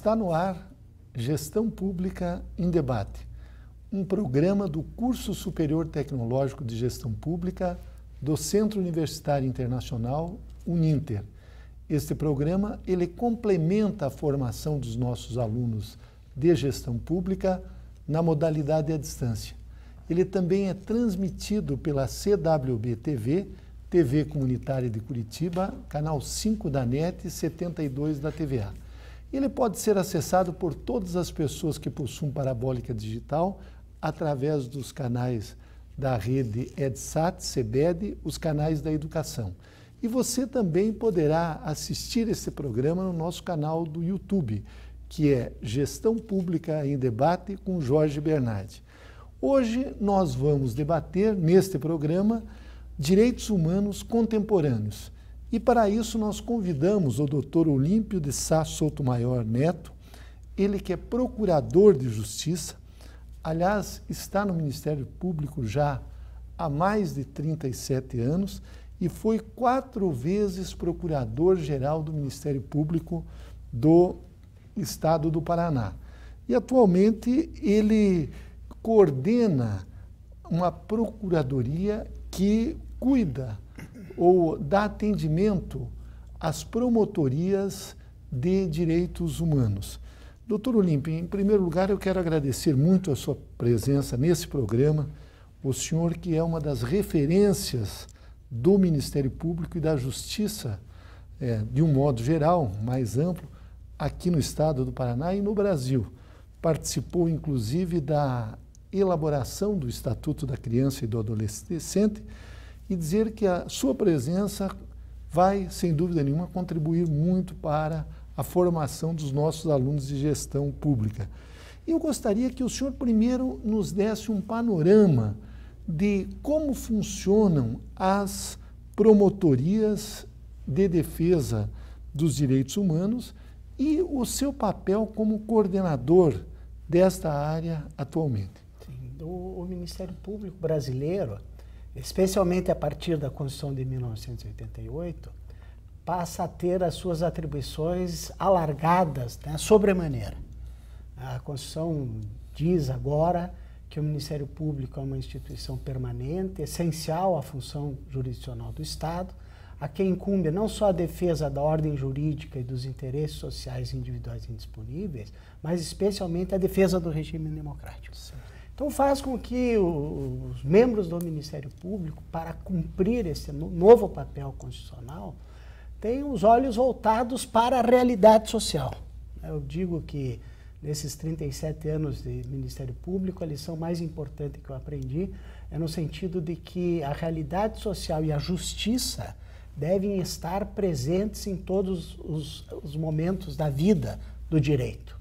Está no ar Gestão Pública em Debate, um programa do Curso Superior Tecnológico de Gestão Pública do Centro Universitário Internacional, Uninter. Este programa, ele complementa a formação dos nossos alunos de gestão pública na modalidade à distância. Ele também é transmitido pela CWB-TV, TV Comunitária de Curitiba, canal 5 da NET e 72 da TVA. Ele pode ser acessado por todas as pessoas que possuem parabólica digital através dos canais da rede EdSat, CBED, os canais da educação. E você também poderá assistir esse programa no nosso canal do YouTube, que é Gestão Pública em Debate com Jorge Bernardi. Hoje nós vamos debater, neste programa, direitos humanos contemporâneos. E para isso nós convidamos o Dr. Olímpio de Sá Sotomayor Neto, ele que é procurador de justiça, aliás, está no Ministério Público já há mais de 37 anos e foi 4 vezes procurador-geral do Ministério Público do Estado do Paraná. E atualmente ele coordena uma procuradoria que cuida ou dá atendimento às promotorias de direitos humanos. Doutor Olímpio, em primeiro lugar, eu quero agradecer muito a sua presença nesse programa, o senhor que é uma das referências do Ministério Público e da Justiça, de um modo geral, mais amplo, aqui no estado do Paraná e no Brasil. Participou, inclusive, da elaboração do Estatuto da Criança e do Adolescente, e dizer que a sua presença vai, sem dúvida nenhuma, contribuir muito para a formação dos nossos alunos de gestão pública. E eu gostaria que o senhor primeiro nos desse um panorama de como funcionam as promotorias de defesa dos direitos humanos e o seu papel como coordenador desta área atualmente. Sim, o Ministério Público brasileiro, especialmente a partir da Constituição de 1988, passa a ter as suas atribuições alargadas, né, sobremaneira. A Constituição diz agora que o Ministério Público é uma instituição permanente, essencial à função jurisdicional do Estado, a quem incumbe não só a defesa da ordem jurídica e dos interesses sociais individuais indisponíveis, mas especialmente a defesa do regime democrático. Sim. Então faz com que os membros do Ministério Público, para cumprir esse novo papel constitucional, tenham os olhos voltados para a realidade social. Eu digo que nesses 37 anos de Ministério Público, a lição mais importante que eu aprendi é no sentido de que a realidade social e a justiça devem estar presentes em todos os momentos da vida do direito.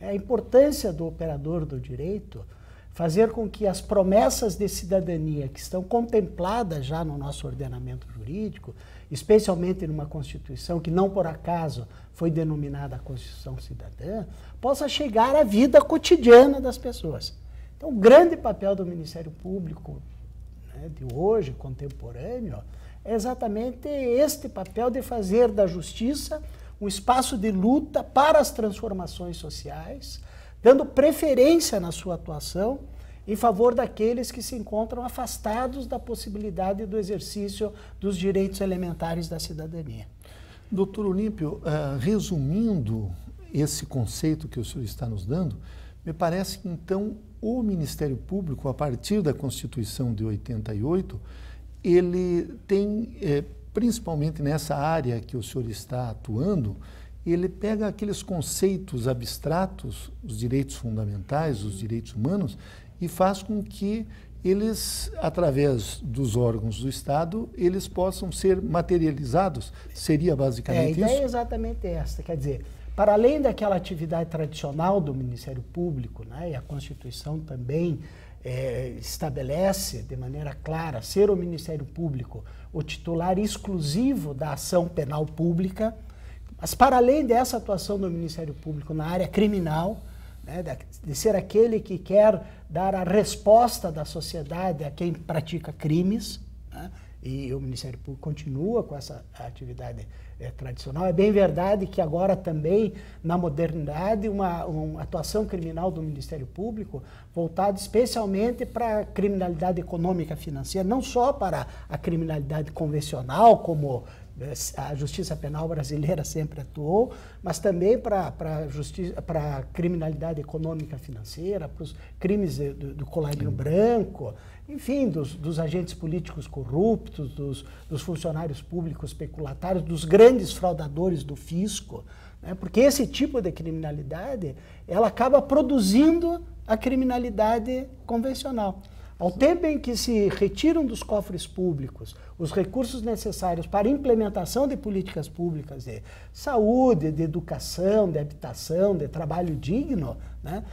A importância do operador do direito fazer com que as promessas de cidadania que estão contempladas já no nosso ordenamento jurídico, especialmente numa Constituição que não por acaso foi denominada Constituição Cidadã, possa chegar à vida cotidiana das pessoas. Então, o grande papel do Ministério Público, né, de hoje, contemporâneo, é exatamente este papel de fazer da justiça um espaço de luta para as transformações sociais, dando preferência na sua atuação em favor daqueles que se encontram afastados da possibilidade do exercício dos direitos elementares da cidadania. Doutor Olímpio, resumindo esse conceito que o senhor está nos dando, me parece que, então, o Ministério Público, a partir da Constituição de 88, ele tem, principalmente nessa área que o senhor está atuando, ele pega aqueles conceitos abstratos, os direitos fundamentais, os direitos humanos, e faz com que eles, através dos órgãos do Estado, eles possam ser materializados. Seria basicamente isso? A ideia é exatamente essa. Quer dizer, para além daquela atividade tradicional do Ministério Público, né, e a Constituição também estabelece de maneira clara ser o Ministério Público o titular exclusivo da ação penal pública, mas para além dessa atuação do Ministério Público na área criminal, né, de ser aquele que quer dar a resposta da sociedade a quem pratica crimes, né, e o Ministério Público continua com essa atividade tradicional. É bem verdade que agora também, na modernidade, uma atuação criminal do Ministério Público voltada especialmente para a criminalidade econômica financeira, não só para a criminalidade convencional, como a justiça penal brasileira sempre atuou, mas também para a criminalidade econômica financeira, para os crimes do colarinho branco, enfim, dos agentes políticos corruptos, dos funcionários públicos especulatários, dos grandes fraudadores do fisco, né? Porque esse tipo de criminalidade, ela acaba produzindo a criminalidade convencional. Ao tempo em que se retiram dos cofres públicos os recursos necessários para a implementação de políticas públicas de saúde, de educação, de habitação, de trabalho digno, né?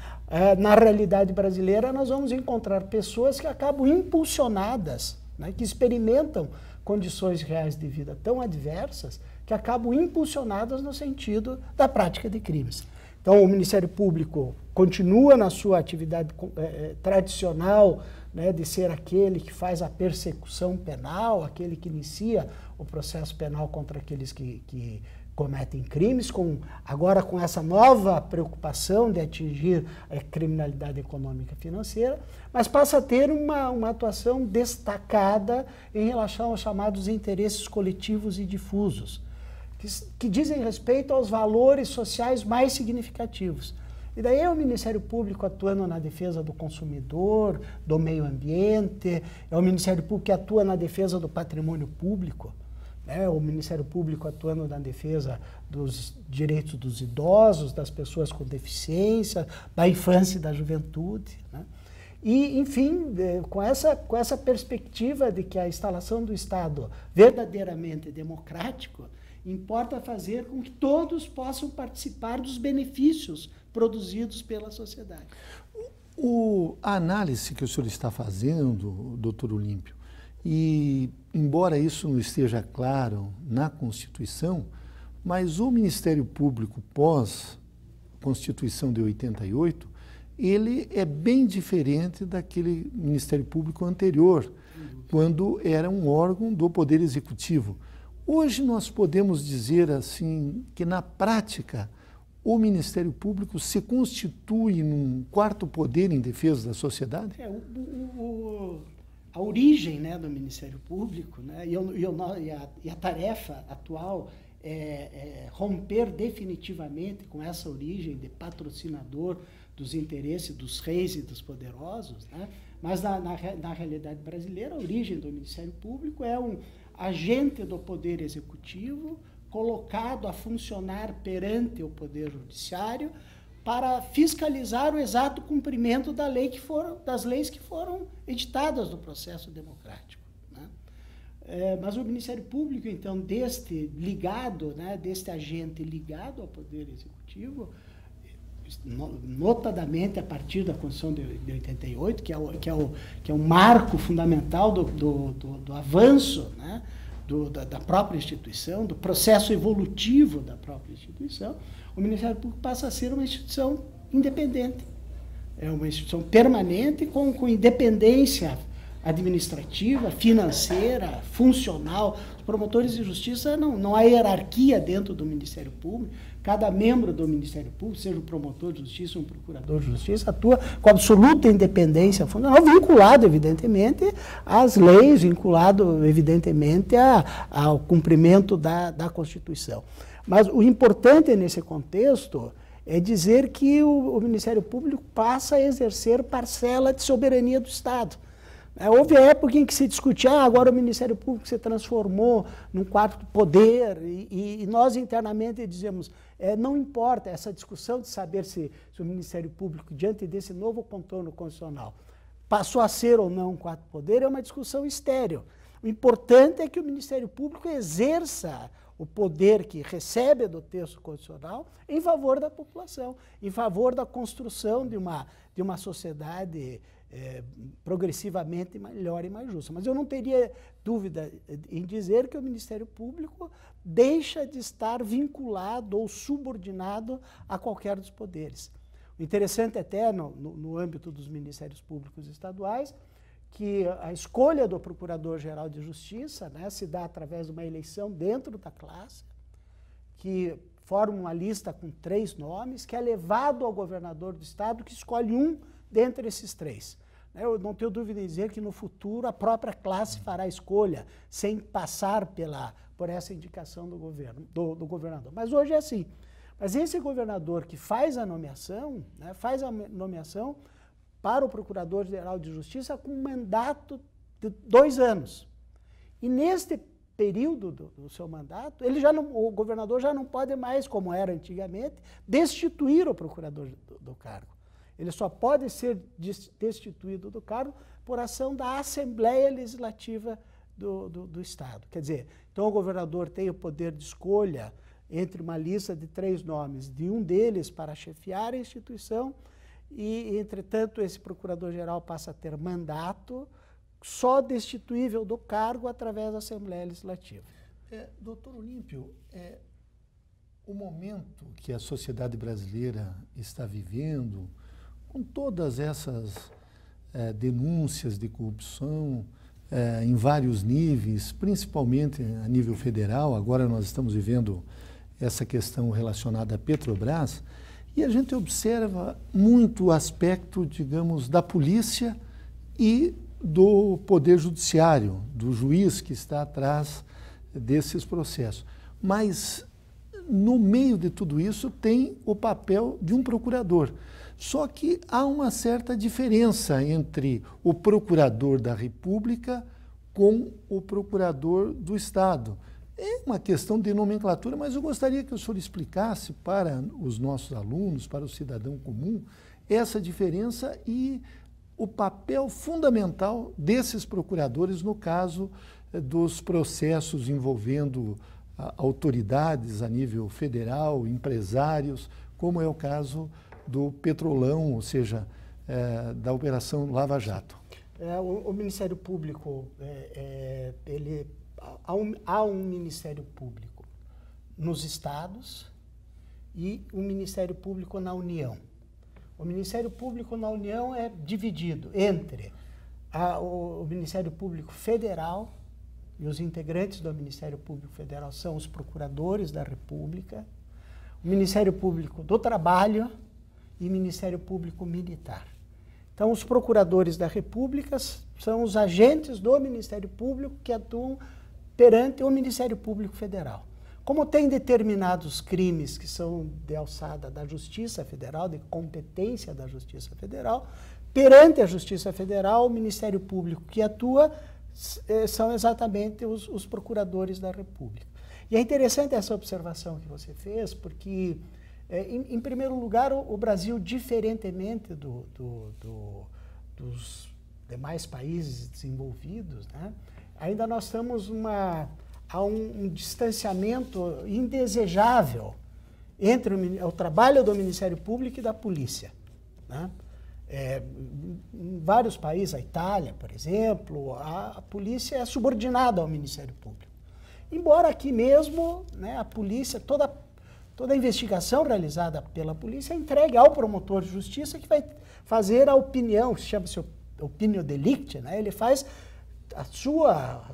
Na realidade brasileira nós vamos encontrar pessoas que acabam impulsionadas, né? Que experimentam condições reais de vida tão adversas que acabam impulsionadas no sentido da prática de crimes. Então o Ministério Público continua na sua atividade tradicional, né, de ser aquele que faz a persecução penal, aquele que inicia o processo penal contra aqueles que cometem crimes, agora com essa nova preocupação de atingir a criminalidade econômica e financeira, mas passa a ter uma atuação destacada em relação aos chamados interesses coletivos e difusos, que dizem respeito aos valores sociais mais significativos. E daí é o Ministério Público atuando na defesa do consumidor, do meio ambiente, é o Ministério Público que atua na defesa do patrimônio público, né? O Ministério Público atuando na defesa dos direitos dos idosos, das pessoas com deficiência, da infância e da juventude, né? E, enfim, com essa perspectiva de que a instalação do Estado verdadeiramente democrático importa fazer com que todos possam participar dos benefícios produzidos pela sociedade. A análise que o senhor está fazendo, doutor Olímpio, e embora isso não esteja claro na Constituição, mas o Ministério Público pós-Constituição de 88, ele é bem diferente daquele Ministério Público anterior, quando era um órgão do Poder Executivo. Hoje nós podemos dizer assim que na prática o Ministério Público se constitui num quarto poder em defesa da sociedade? A origem, né, do Ministério Público, né, e a tarefa atual é romper definitivamente com essa origem de patrocinador dos interesses dos reis e dos poderosos, né? Mas na realidade brasileira, a origem do Ministério Público é um agente do Poder Executivo colocado a funcionar perante o Poder Judiciário para fiscalizar o exato cumprimento das leis que foram editadas no processo democrático, né? Mas o Ministério Público, então, deste agente ligado ao Poder Executivo, notadamente a partir da Constituição de 88, que é o marco fundamental do avanço, né, da própria instituição, do processo evolutivo da própria instituição, o Ministério Público passa a ser uma instituição independente. É uma instituição permanente com independência administrativa, financeira, funcional. Os promotores de justiça, não há hierarquia dentro do Ministério Público. Cada membro do Ministério Público, seja um promotor de justiça ou um procurador de justiça, atua com absoluta independência funcional, vinculado, evidentemente, às leis, vinculado, evidentemente, ao cumprimento da Constituição. Mas o importante nesse contexto é dizer que o Ministério Público passa a exercer parcela de soberania do Estado. Houve a época em que se discutia, agora o Ministério Público se transformou num quarto poder, e nós internamente dizemos, não importa essa discussão de saber se o Ministério Público, diante desse novo contorno constitucional, passou a ser ou não um quarto poder, é uma discussão estéril. O importante é que o Ministério Público exerça o poder que recebe do texto constitucional em favor da população, em favor da construção de uma sociedade progressivamente melhor e mais justa. Mas eu não teria dúvida em dizer que o Ministério Público deixa de estar vinculado ou subordinado a qualquer dos poderes. O interessante até no âmbito dos Ministérios Públicos estaduais, que a escolha do Procurador-Geral de Justiça, né, se dá através de uma eleição dentro da classe, que forma uma lista com 3 nomes, que é levado ao governador do estado, que escolhe um dentre esses 3. Eu não tenho dúvida em dizer que no futuro a própria classe fará a escolha, sem passar por essa indicação do governador. Mas hoje é assim. Mas esse governador que faz a nomeação, né, faz a nomeação para o Procurador-Geral de Justiça com um mandato de 2 anos. E neste período do seu mandato, o governador já não pode mais, como era antigamente, destituir o procurador do cargo. Ele só pode ser destituído do cargo por ação da Assembleia Legislativa do Estado. Quer dizer, então o governador tem o poder de escolha entre uma lista de 3 nomes, de um deles para chefiar a instituição, e, entretanto, esse procurador-geral passa a ter mandato só destituível do cargo através da Assembleia Legislativa. Doutor Olímpio, o momento que a sociedade brasileira está vivendo, com todas essas denúncias de corrupção em vários níveis, principalmente a nível federal, agora nós estamos vivendo essa questão relacionada à Petrobras, e a gente observa muito o aspecto, digamos, da polícia e do Poder Judiciário, do juiz que está atrás desses processos. Mas, no meio de tudo isso, tem o papel de um procurador. Só que há uma certa diferença entre o procurador da República com o procurador do Estado. É uma questão de nomenclatura, mas eu gostaria que o senhor explicasse para os nossos alunos, para o cidadão comum, essa diferença e o papel fundamental desses procuradores no caso dos processos envolvendo autoridades a nível federal, empresários, como é o caso do Petrolão, ou seja, da Operação Lava Jato. O Ministério Público, há um Ministério Público nos estados e um Ministério Público na União. O Ministério Público na União é dividido entre o Ministério Público Federal, e os integrantes do Ministério Público Federal são os procuradores da República, o Ministério Público do Trabalho e o Ministério Público Militar. Então, os procuradores da República são os agentes do Ministério Público que atuam perante o Ministério Público Federal. Como tem determinados crimes que são de alçada da Justiça Federal, de competência da Justiça Federal, perante a Justiça Federal, o Ministério Público que atua são exatamente os procuradores da República. E é interessante essa observação que você fez, porque, em primeiro lugar, o Brasil, diferentemente dos demais países desenvolvidos, né, ainda nós estamos há um distanciamento indesejável entre o trabalho do Ministério Público e da polícia, né? Em vários países, a Itália, por exemplo, a polícia é subordinada ao Ministério Público. Embora aqui mesmo, né, a polícia, toda a investigação realizada pela polícia é entregue ao promotor de justiça, que vai fazer a opinião, chama-se opinio delicti, né? Ele faz a sua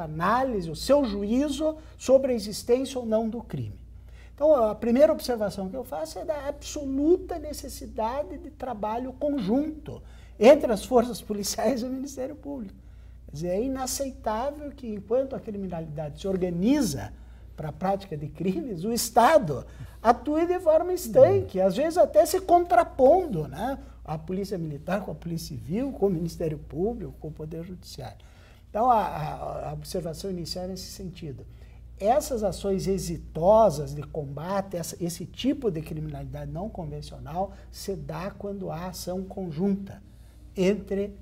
análise, o seu juízo sobre a existência ou não do crime. Então, a primeira observação que eu faço é da absoluta necessidade de trabalho conjunto entre as forças policiais e o Ministério Público. Quer dizer, é inaceitável que, enquanto a criminalidade se organiza para a prática de crimes, o Estado atue de forma estanque, às vezes até se contrapondo, né? A Polícia Militar com a Polícia Civil, com o Ministério Público, com o Poder Judiciário. Então, a observação inicial é nesse sentido. Essas ações exitosas de combate, esse tipo de criminalidade não convencional, se dá quando há ação conjunta entre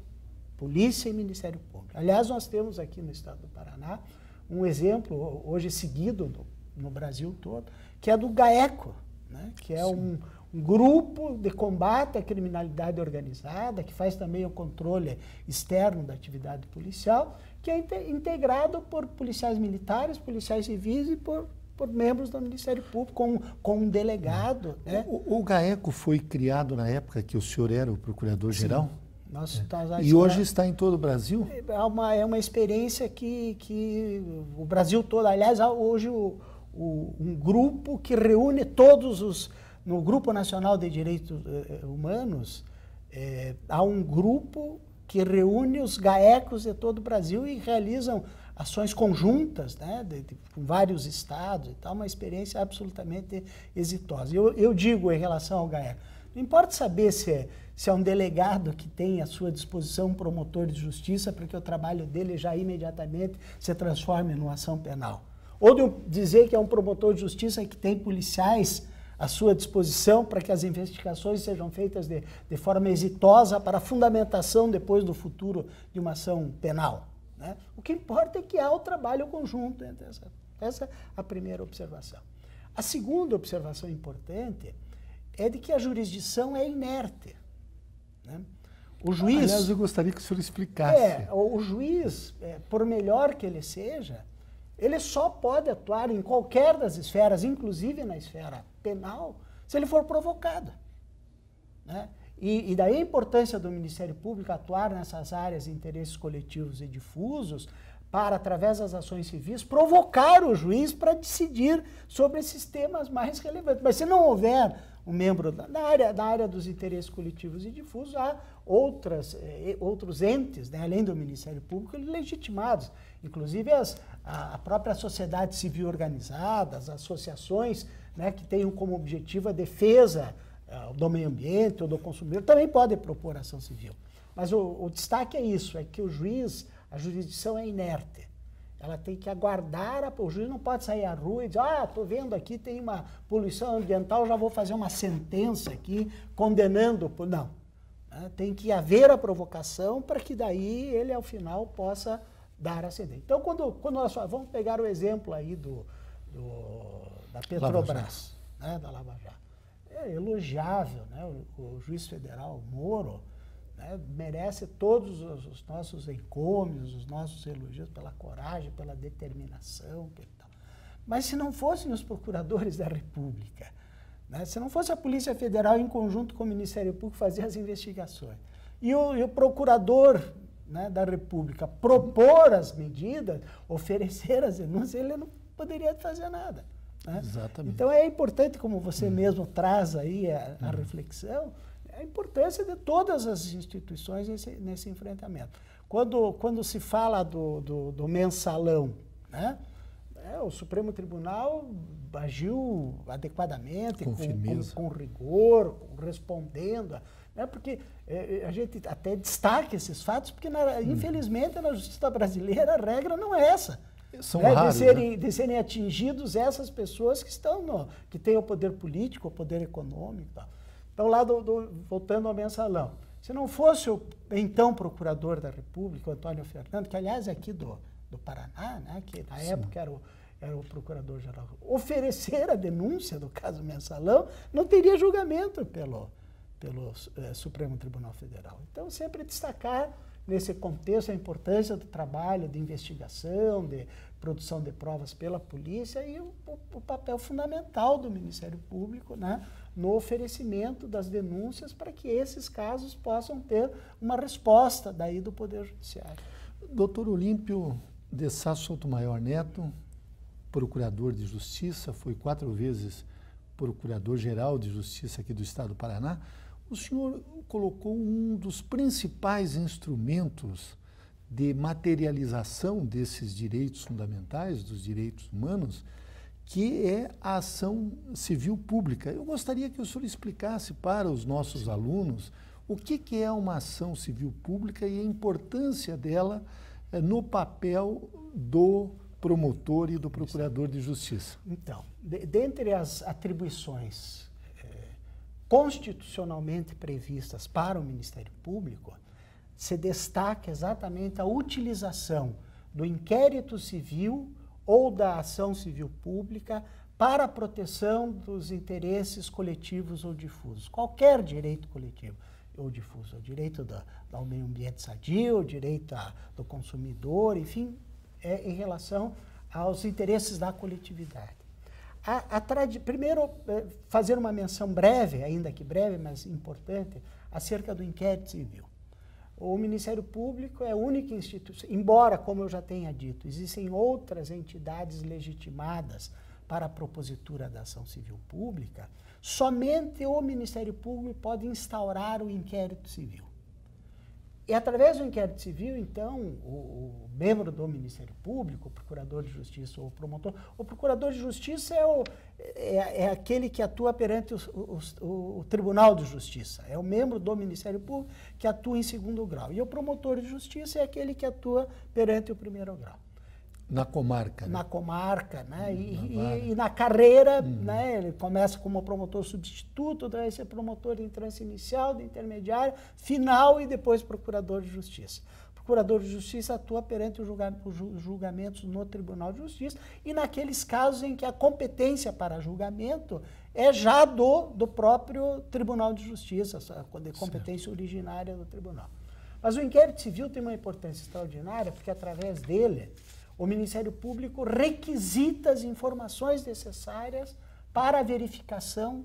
polícia e Ministério Público. Aliás, nós temos aqui no estado do Paraná um exemplo, hoje seguido no Brasil todo, que é do GAECO, né? Que é um grupo de combate à criminalidade organizada, que faz também o controle externo da atividade policial, que é integrado por policiais militares, policiais civis e por membros do Ministério Público, com um delegado. Né? O GAECO foi criado na época que o senhor era o procurador-geral? E hoje está em todo o Brasil? É uma experiência que o Brasil todo, aliás, há hoje um grupo que reúne no Grupo Nacional de Direitos Humanos, há um grupo que reúne os GAECos de todo o Brasil e realizam ações conjuntas, né, com vários estados e tal, uma experiência absolutamente exitosa. Eu digo em relação ao GAECO, não importa saber se é um delegado que tem à sua disposição um promotor de justiça para que o trabalho dele já imediatamente se transforme numa ação penal. Ou de dizer que é um promotor de justiça que tem policiais à sua disposição para que as investigações sejam feitas de forma exitosa para a fundamentação depois do futuro de uma ação penal. Né? O que importa é que há o trabalho conjunto entre essa é a primeira observação. A segunda observação importante é de que a jurisdição é inerte. Né? O juiz... Aliás, eu gostaria que o senhor explicasse. O juiz, por melhor que ele seja, ele só pode atuar em qualquer das esferas, inclusive na esfera penal, se ele for provocado. Né? E daí a importância do Ministério Público atuar nessas áreas de interesses coletivos e difusos para, através das ações civis, provocar o juiz para decidir sobre esses temas mais relevantes. Mas se não houver um membro da área dos interesses coletivos e difusos, há outros entes, né, além do Ministério Público, legitimados. Inclusive a própria sociedade civil organizada, as associações, né, que tenham como objetivo a defesa do meio ambiente ou do consumidor, também podem propor ação civil. Mas o destaque é isso, é que a jurisdição é inerte. Ela tem que aguardar, o juiz não pode sair à rua e dizer, estou vendo aqui, tem uma poluição ambiental, já vou fazer uma sentença aqui condenando. Não. Tem que haver a provocação para que daí ele, ao final, possa dar a sentença. Então, quando nós vamos pegar o exemplo aí da Petrobras, né, da Lava Jato. É elogiável, né? O juiz federal Moro, né, merece todos os nossos encômios, os nossos elogios pela coragem, pela determinação. Mas se não fossem os procuradores da República, né, se não fosse a Polícia Federal em conjunto com o Ministério Público fazer as investigações, e o procurador, né, da República propor as medidas, oferecer as denúncias, ele não poderia fazer nada. Né? Exatamente. Então é importante, como você mesmo traz aí a reflexão, a importância de todas as instituições nesse enfrentamento. Quando se fala do mensalão, né, o Supremo Tribunal agiu adequadamente, com rigor, respondendo, né, porque a gente até destaca esses fatos, porque infelizmente na justiça brasileira a regra não é essa. São raros, de serem atingidos essas pessoas que têm o poder político, o poder econômico. Tal. Então, lá voltando ao mensalão, se não fosse o então procurador da República, o Antônio Fernando, que aliás é aqui do Paraná, né, que na época era o procurador-geral, oferecer a denúncia do caso mensalão, não teria julgamento pelo Supremo Tribunal Federal. Então, sempre destacar nesse contexto a importância do trabalho de investigação, de produção de provas pela polícia e o papel fundamental do Ministério Público, né, no oferecimento das denúncias para que esses casos possam ter uma resposta daí do Poder Judiciário. Doutor Olímpio de Sá Sotomayor Neto, procurador de Justiça, foi 4 vezes procurador-geral de Justiça aqui do Estado do Paraná. O senhor colocou um dos principais instrumentos de materialização desses direitos fundamentais, dos direitos humanos, que é a ação civil pública. Eu gostaria que o senhor explicasse para os nossos alunos o que é uma ação civil pública e a importância dela no papel do promotor e do procurador de justiça. Então, dentre as atribuições constitucionalmente previstas para o Ministério Público, se destaca exatamente a utilização do inquérito civil ou da ação civil pública para a proteção dos interesses coletivos ou difusos. Qualquer direito coletivo ou difuso, o direito ao meio ambiente sadio, o direito do consumidor, enfim, em relação aos interesses da coletividade. Primeiro, fazer uma menção breve, ainda que breve, mas importante, acerca do inquérito civil. O Ministério Público é a única instituição, embora, como eu já tenha dito, existem outras entidades legitimadas para a propositura da ação civil pública, somente o Ministério Público pode instaurar o inquérito civil. E através do inquérito civil, então, o membro do Ministério Público, o procurador de justiça ou o procurador de justiça é aquele que atua perante o Tribunal de Justiça, é o membro do Ministério Público que atua em segundo grau. E o promotor de justiça é aquele que atua perante o primeiro grau. Na comarca. Na comarca, né? E na carreira, né? Ele começa como promotor substituto, daí ser promotor de instância inicial, de intermediário, final e depois procurador de justiça. O procurador de justiça atua perante os julgamentos no Tribunal de Justiça e naqueles casos em que a competência para julgamento é já do próprio Tribunal de Justiça, a competência originária do tribunal. Mas o inquérito civil tem uma importância extraordinária porque através dele o Ministério Público requisita as informações necessárias para a verificação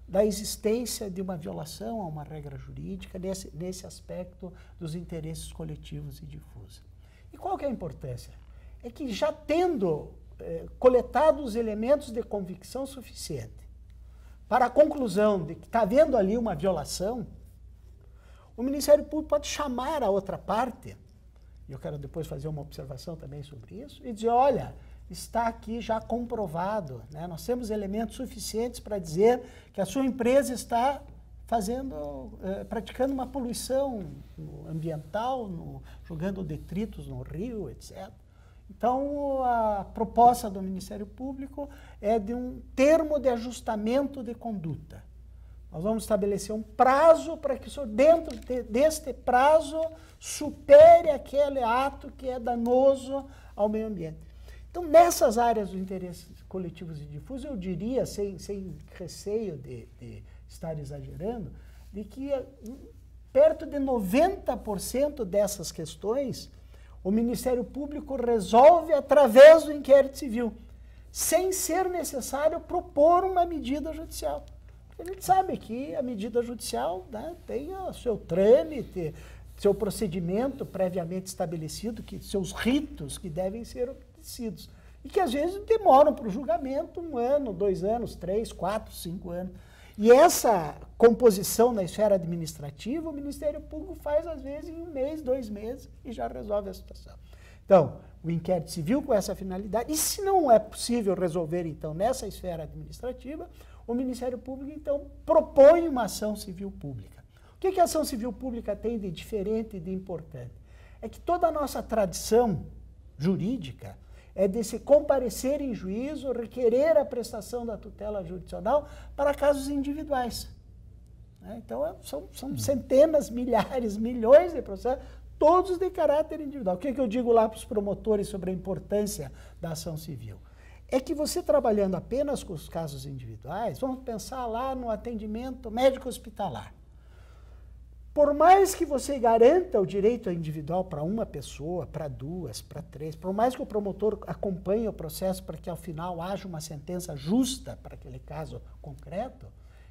da existência de uma violação a uma regra jurídica nesse aspecto dos interesses coletivos e difusos. E qual que é a importância? É que já tendo coletado os elementos de convicção suficiente para a conclusão de que está havendo ali uma violação, o Ministério Público pode chamar a outra parte, e eu quero depois fazer uma observação também sobre isso, e dizer, olha, está aqui já comprovado, né? Nós temos elementos suficientes para dizer que a sua empresa está praticando uma poluição ambiental, jogando detritos no rio, etc. Então, a proposta do Ministério Público é de um termo de ajustamento de conduta. Nós vamos estabelecer um prazo para que o senhor, dentro deste prazo, supere aquele ato que é danoso ao meio ambiente. Então, nessas áreas dos interesses coletivos e difusos, eu diria, sem receio de estar exagerando, de que perto de 90% dessas questões o Ministério Público resolve através do inquérito civil, sem ser necessário propor uma medida judicial. A gente sabe que a medida judicial, né, tem o seu trâmite, seu procedimento previamente estabelecido, seus ritos que devem ser obedecidos. E que às vezes demoram para o julgamento 1 ano, 2 anos, 3, 4, 5 anos. E essa composição na esfera administrativa, o Ministério Público faz às vezes em 1 mês, 2 meses e já resolve a situação. Então, o inquérito civil com essa finalidade, e se não é possível resolver então nessa esfera administrativa, o Ministério Público, então, propõe uma ação civil pública. O que a ação civil pública tem de diferente e de importante? É que toda a nossa tradição jurídica é de se comparecer em juízo, requerer a prestação da tutela jurisdicional para casos individuais. Então, são centenas, milhares, milhões de processos, todos de caráter individual. O que eu digo lá para os promotores sobre a importância da ação civil? É que você trabalhando apenas com os casos individuais, vamos pensar lá no atendimento médico-hospitalar. Por mais que você garanta o direito individual para uma pessoa, para 2, para 3, por mais que o promotor acompanhe o processo para que ao final haja uma sentença justa para aquele caso concreto,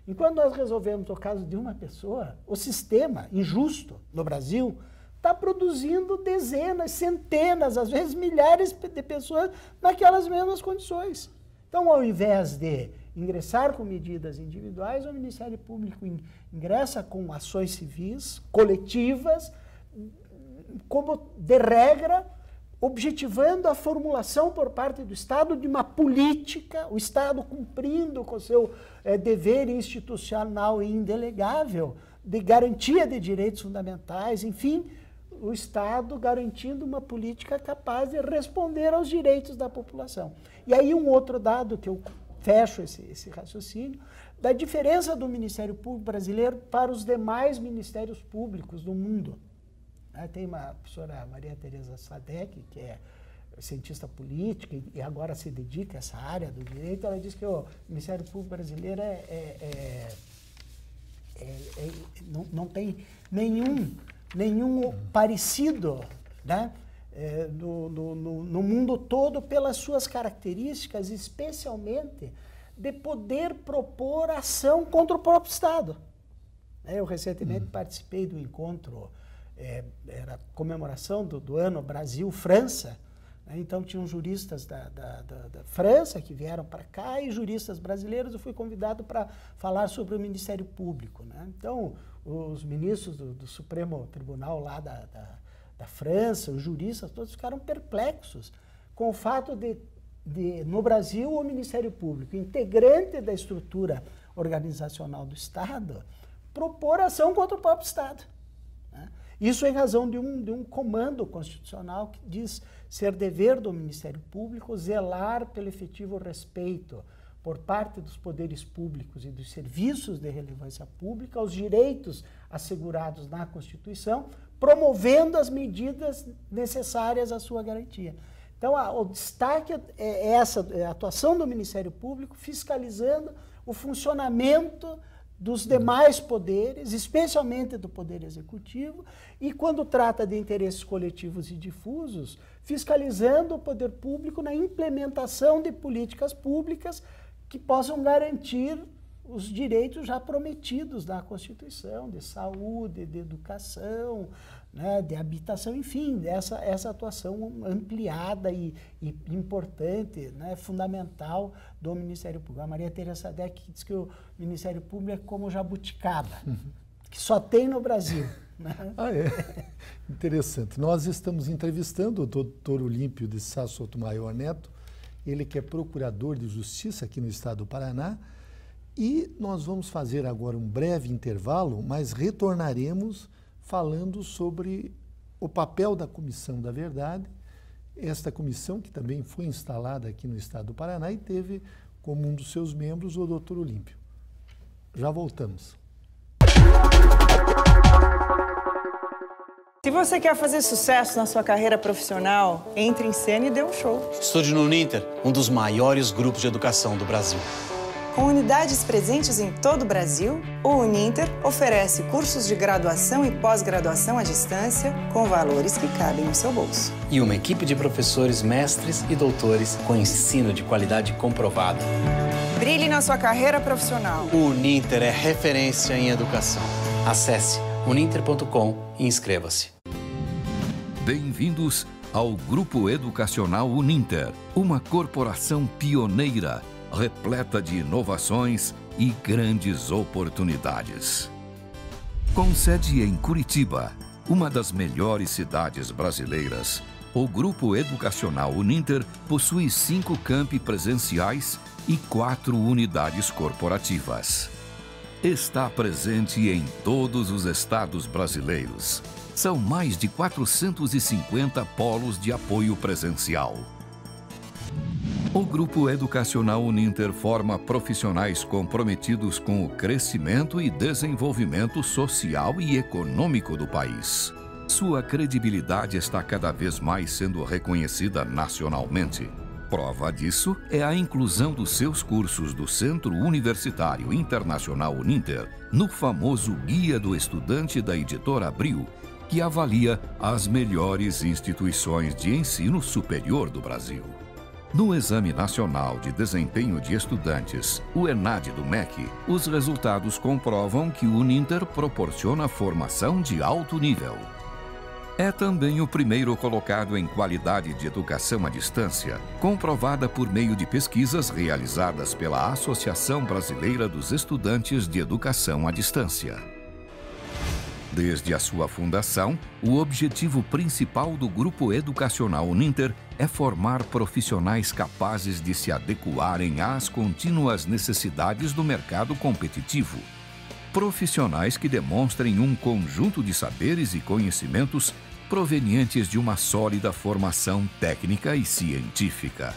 enquanto nós resolvemos o caso de uma pessoa, o sistema injusto no Brasil está produzindo dezenas, centenas, às vezes milhares de pessoas naquelas mesmas condições. Então, ao invés de ingressar com medidas individuais, o Ministério Público ingressa com ações civis, coletivas, como de regra, objetivando a formulação por parte do Estado de uma política, o Estado cumprindo com o seu dever institucional e indelegável de garantia de direitos fundamentais, enfim, o Estado garantindo uma política capaz de responder aos direitos da população. E aí um outro dado que eu fecho esse raciocínio, da diferença do Ministério Público brasileiro para os demais ministérios públicos do mundo. Tem uma professora Maria Tereza Sadek, que é cientista política e agora se dedica a essa área do direito, ela diz que o Ministério Público brasileiro não tem nenhum parecido, né, no mundo todo pelas suas características, especialmente de poder propor ação contra o próprio Estado. Eu recentemente participei do encontro era a comemoração do ano Brasil-França, né? Então tinham juristas da França que vieram para cá e juristas brasileiros. Eu fui convidado para falar sobre o Ministério Público, né? Então os ministros do Supremo Tribunal lá da França, os juristas todos ficaram perplexos com o fato de no Brasil, o Ministério Público, integrante da estrutura organizacional do Estado, propor ação contra o próprio Estado, né? Isso em razão de um comando constitucional que diz ser dever do Ministério Público zelar pelo efetivo respeito por parte dos poderes públicos e dos serviços de relevância pública aos direitos assegurados na Constituição, promovendo as medidas necessárias à sua garantia. Então, o destaque é a atuação do Ministério Público fiscalizando o funcionamento dos demais poderes, especialmente do Poder Executivo, e quando trata de interesses coletivos e difusos, fiscalizando o Poder Público na implementação de políticas públicas que possam garantir os direitos já prometidos na Constituição, de saúde, de educação, né, de habitação, enfim, essa atuação ampliada e importante, né, fundamental do Ministério Público. A Maria Tereza Sadek diz que o Ministério Público é como jabuticaba, que só tem no Brasil. Né? Ah, é? Interessante. Nós estamos entrevistando o doutor Olímpio de Sá Sotomayor Neto, ele que é procurador de Justiça aqui no estado do Paraná, e nós vamos fazer agora um breve intervalo, mas retornaremos falando sobre o papel da Comissão da Verdade, esta comissão que também foi instalada aqui no estado do Paraná e teve como um dos seus membros o doutor Olímpio. Já voltamos. Se você quer fazer sucesso na sua carreira profissional, entre em cena e dê um show. Estude no Uninter, um dos maiores grupos de educação do Brasil. Com unidades presentes em todo o Brasil, o Uninter oferece cursos de graduação e pós-graduação à distância com valores que cabem no seu bolso. E uma equipe de professores, mestres e doutores com ensino de qualidade comprovada. Brilhe na sua carreira profissional. O Uninter é referência em educação. Acesse uninter.com e inscreva-se. Bem-vindos ao Grupo Educacional Uninter, uma corporação pioneira, repleta de inovações e grandes oportunidades. Com sede em Curitiba, uma das melhores cidades brasileiras, o Grupo Educacional Uninter possui 5 campi presenciais e 4 unidades corporativas. Está presente em todos os estados brasileiros. São mais de 450 polos de apoio presencial. O Grupo Educacional Uninter forma profissionais comprometidos com o crescimento e desenvolvimento social e econômico do país. Sua credibilidade está cada vez mais sendo reconhecida nacionalmente. Prova disso é a inclusão dos seus cursos do Centro Universitário Internacional Uninter no famoso Guia do Estudante da Editora Abril, que avalia as melhores instituições de ensino superior do Brasil. No Exame Nacional de Desempenho de Estudantes, o ENAD do MEC, os resultados comprovam que o Uninter proporciona formação de alto nível. É também o primeiro colocado em qualidade de educação à distância, comprovada por meio de pesquisas realizadas pela Associação Brasileira dos Estudantes de Educação à Distância. Desde a sua fundação, o objetivo principal do Grupo Educacional Uninter é formar profissionais capazes de se adequarem às contínuas necessidades do mercado competitivo. Profissionais que demonstrem um conjunto de saberes e conhecimentos provenientes de uma sólida formação técnica e científica.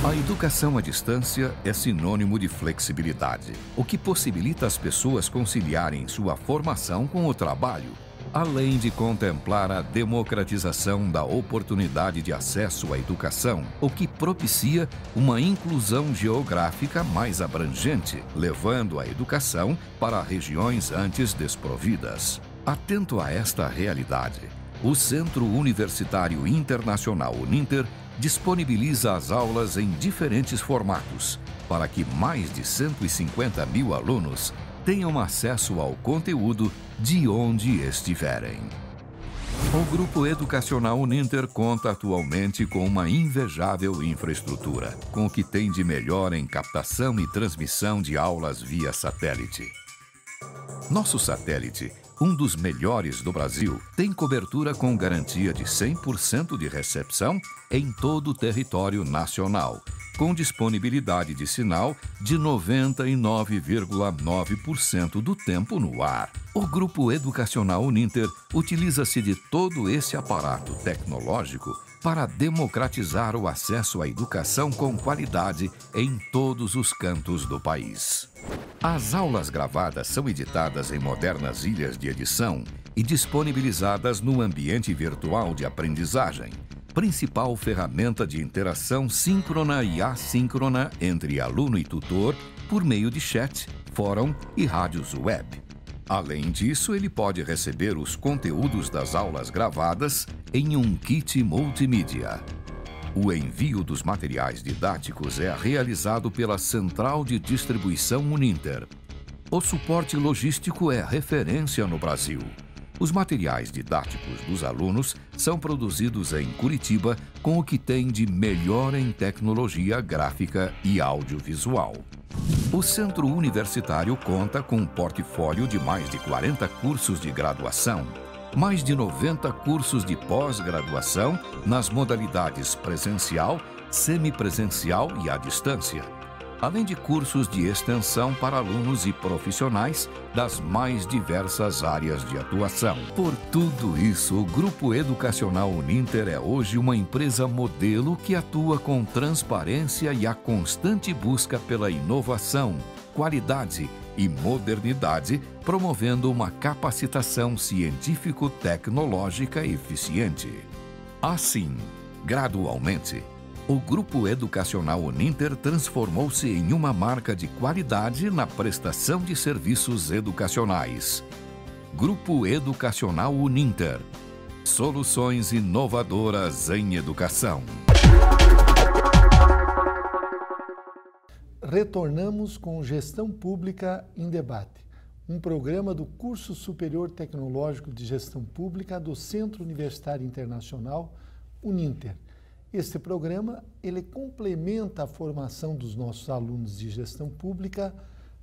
A educação à distância é sinônimo de flexibilidade, o que possibilita as pessoas conciliarem sua formação com o trabalho, além de contemplar a democratização da oportunidade de acesso à educação, o que propicia uma inclusão geográfica mais abrangente, levando a educação para regiões antes desprovidas. Atento a esta realidade, o Centro Universitário Internacional Uninter disponibiliza as aulas em diferentes formatos, para que mais de 150 mil alunos tenham acesso ao conteúdo de onde estiverem. O Grupo Educacional Uninter conta atualmente com uma invejável infraestrutura, com o que tem de melhor em captação e transmissão de aulas via satélite. Nosso satélite, um dos melhores do Brasil, tem cobertura com garantia de 100% de recepção em todo o território nacional, com disponibilidade de sinal de 99,9% do tempo no ar. O Grupo Educacional Uninter utiliza-se de todo esse aparato tecnológico para democratizar o acesso à educação com qualidade em todos os cantos do país. As aulas gravadas são editadas em modernas ilhas de edição e disponibilizadas no ambiente virtual de aprendizagem, principal ferramenta de interação síncrona e assíncrona entre aluno e tutor por meio de chat, fórum e rádios web. Além disso, ele pode receber os conteúdos das aulas gravadas em um kit multimídia. O envio dos materiais didáticos é realizado pela Central de Distribuição Uninter. O suporte logístico é referência no Brasil. Os materiais didáticos dos alunos são produzidos em Curitiba com o que tem de melhor em tecnologia gráfica e audiovisual. O Centro Universitário conta com um portfólio de mais de 40 cursos de graduação, mais de 90 cursos de pós-graduação nas modalidades presencial, semipresencial e à distância, além de cursos de extensão para alunos e profissionais das mais diversas áreas de atuação. Por tudo isso, o Grupo Educacional Uninter é hoje uma empresa modelo que atua com transparência e a constante busca pela inovação, qualidade e modernidade, promovendo uma capacitação científico-tecnológica eficiente. Assim, gradualmente, o Grupo Educacional Uninter transformou-se em uma marca de qualidade na prestação de serviços educacionais. Grupo Educacional Uninter. Soluções inovadoras em educação. Retornamos com Gestão Pública em Debate, um programa do Curso Superior Tecnológico de Gestão Pública do Centro Universitário Internacional, Uninter. Este programa, ele complementa a formação dos nossos alunos de gestão pública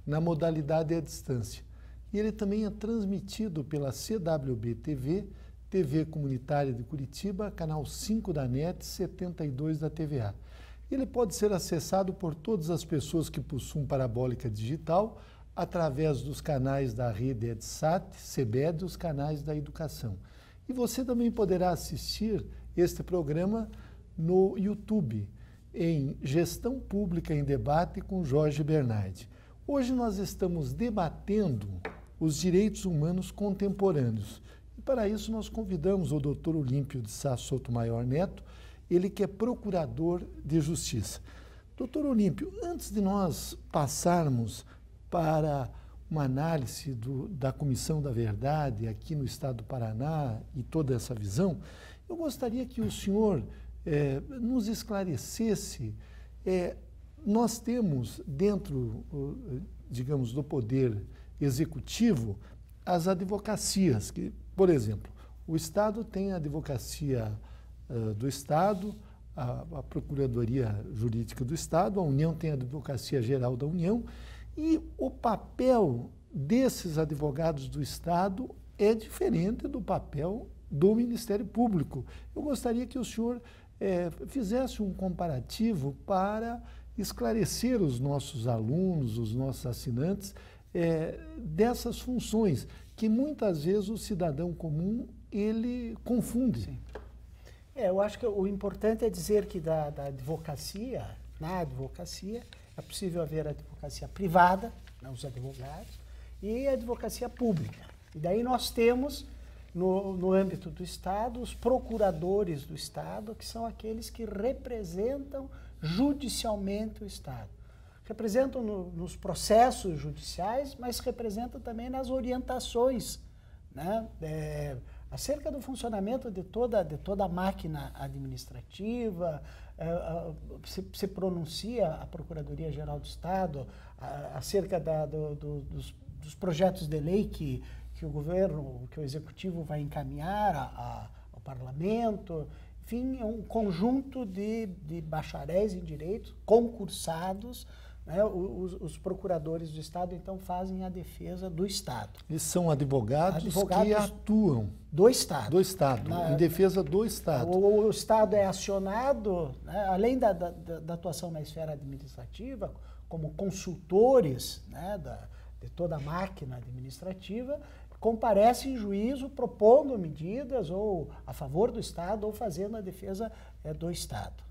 na modalidade à distância. E ele também é transmitido pela CWB TV, TV Comunitária de Curitiba, canal 5 da NET, 72 da TVA. Ele pode ser acessado por todas as pessoas que possuem parabólica digital através dos canais da rede EdSat, CBED e os canais da educação. E você também poderá assistir este programa no YouTube, em Gestão Pública em Debate com Jorge Bernardi. Hoje nós estamos debatendo os direitos humanos contemporâneos. E para isso nós convidamos o Dr. Olímpio de Sá Sotomayor Neto, ele que é procurador de Justiça. Dr. Olímpio, antes de nós passarmos para uma análise da Comissão da Verdade aqui no Estado do Paraná e toda essa visão, eu gostaria que o senhor nos esclarecesse. Nós temos dentro, digamos, do Poder Executivo as advocacias, que, por exemplo, o Estado tem a Advocacia do Estado, a Procuradoria Jurídica do Estado, a União tem a Advocacia Geral da União, e o papel desses advogados do Estado é diferente do papel do Ministério Público. Eu gostaria que o senhor fizesse um comparativo para esclarecer os nossos alunos, os nossos assinantes, dessas funções que muitas vezes o cidadão comum ele confunde. Sim. Eu acho que o importante é dizer que na advocacia é possível haver advocacia privada, os advogados, e a advocacia pública. E daí nós temos no âmbito do Estado, os procuradores do Estado, que são aqueles que representam judicialmente o Estado. Representam nos processos judiciais, mas representam também nas orientações, né? Acerca do funcionamento de toda a máquina administrativa, se pronuncia a Procuradoria-Geral do Estado acerca dos projetos de lei que o governo, que o Executivo vai encaminhar parlamento, enfim, é um conjunto de bacharéis em direito, concursados, né? Os procuradores do Estado, então, fazem a defesa do Estado. Eles são advogados que atuam do Estado. Do Estado, em defesa do Estado. O Estado é acionado, né, além da atuação na esfera administrativa, como consultores, né, de toda a máquina administrativa, comparece em juízo propondo medidas ou a favor do Estado ou fazendo a defesa do Estado.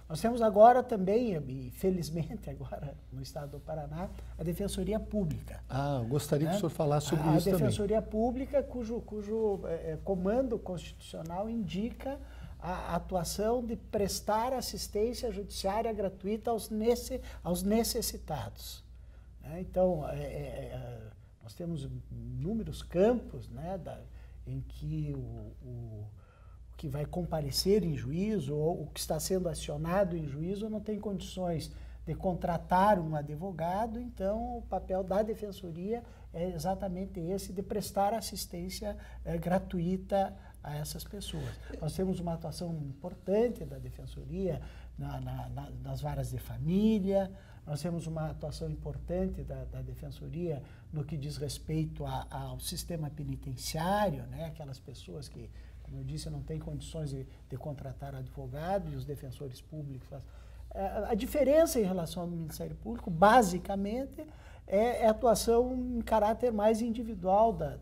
Nós temos agora também, e felizmente agora no Estado do Paraná, a Defensoria Pública. Ah, eu gostaria que o senhor falasse sobre isso também. A Defensoria Pública, cujo comando constitucional indica a atuação de prestar assistência judiciária gratuita aos necessitados. Então, nós temos inúmeros campos, né, em que o que vai comparecer em juízo ou o que está sendo acionado em juízo não tem condições de contratar um advogado, então o papel da Defensoria é exatamente esse, de prestar assistência gratuita a essas pessoas. Nós temos uma atuação importante da Defensoria nas varas de família, nós temos uma atuação importante da Defensoria no que diz respeito ao sistema penitenciário, né? Aquelas pessoas que, como eu disse, não têm condições de contratar advogado, e os defensores públicos. A diferença em relação ao Ministério Público, basicamente, é a atuação em caráter mais individual da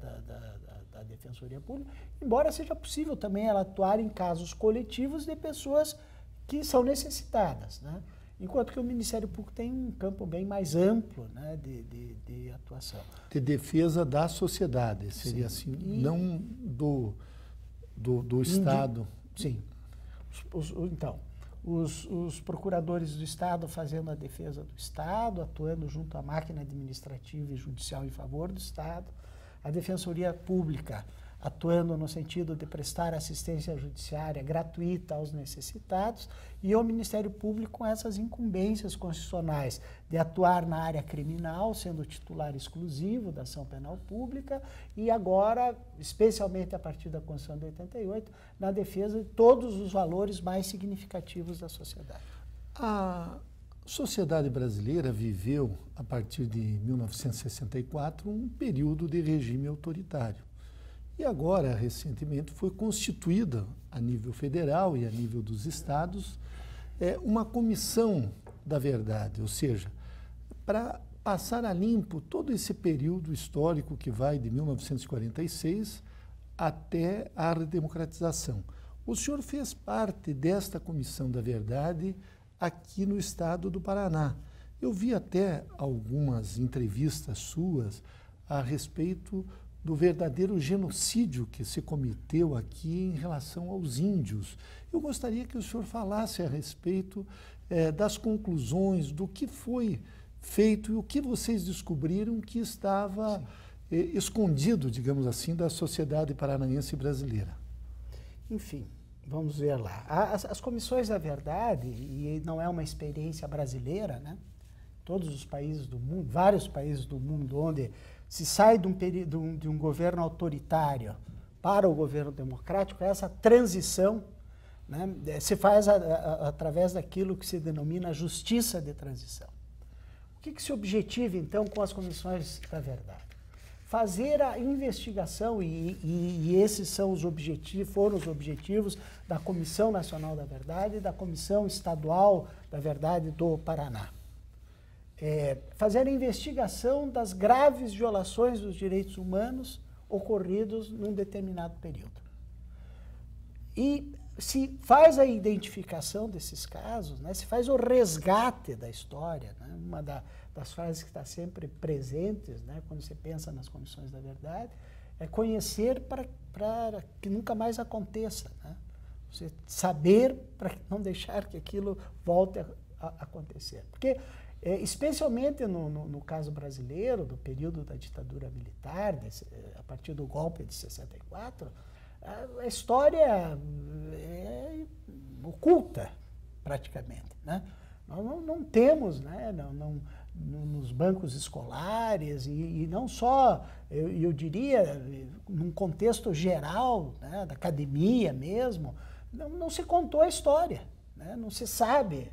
Defensoria Pública, embora seja possível também ela atuar em casos coletivos de pessoas que são necessitadas, né? Enquanto que o Ministério Público tem um campo bem mais amplo, né, de atuação. De defesa da sociedade, seria assim, não do Estado. Sim. Então, os procuradores do Estado fazendo a defesa do Estado, atuando junto à máquina administrativa e judicial em favor do Estado, a Defensoria Pública atuando no sentido de prestar assistência judiciária gratuita aos necessitados, e o Ministério Público com essas incumbências constitucionais de atuar na área criminal, sendo titular exclusivo da ação penal pública, e agora, especialmente a partir da Constituição de 88, na defesa de todos os valores mais significativos da sociedade. A sociedade brasileira viveu, a partir de 1964, um período de regime autoritário. E agora, recentemente, foi constituída, a nível federal e a nível dos estados, uma comissão da verdade, ou seja, para passar a limpo todo esse período histórico que vai de 1946 até a redemocratização. O senhor fez parte desta comissão da verdade aqui no estado do Paraná. Eu vi até algumas entrevistas suas a respeito do verdadeiro genocídio que se cometeu aqui em relação aos índios. Eu gostaria que o senhor falasse a respeito das conclusões, do que foi feito e o que vocês descobriram que estava escondido, digamos assim, da sociedade paranaense brasileira. Enfim, vamos ver lá. As comissões da verdade, e não é uma experiência brasileira, né? Todos os países do mundo, vários países do mundo, onde se sai de um governo autoritário para o governo democrático, essa transição, né, se faz através daquilo que se denomina justiça de transição. O que se objetiva, então, com as comissões da verdade? Fazer a investigação, e esses são os objetivos, foram os objetivos da Comissão Nacional da Verdade e da Comissão Estadual da Verdade do Paraná. Fazer a investigação das graves violações dos direitos humanos ocorridos num determinado período. E se faz a identificação desses casos, né, se faz o resgate da história, né, uma das frases que está sempre presentes, né, quando você pensa nas comissões da verdade, é conhecer para que nunca mais aconteça, né? Você saber para não deixar que aquilo volte a acontecer. Porque especialmente no caso brasileiro, do período da ditadura militar, a partir do golpe de 64, a história é oculta, praticamente, né? Nós não temos, né? nos bancos escolares e não só, eu diria, num contexto geral, né, da academia mesmo, não se contou a história, né, não se sabe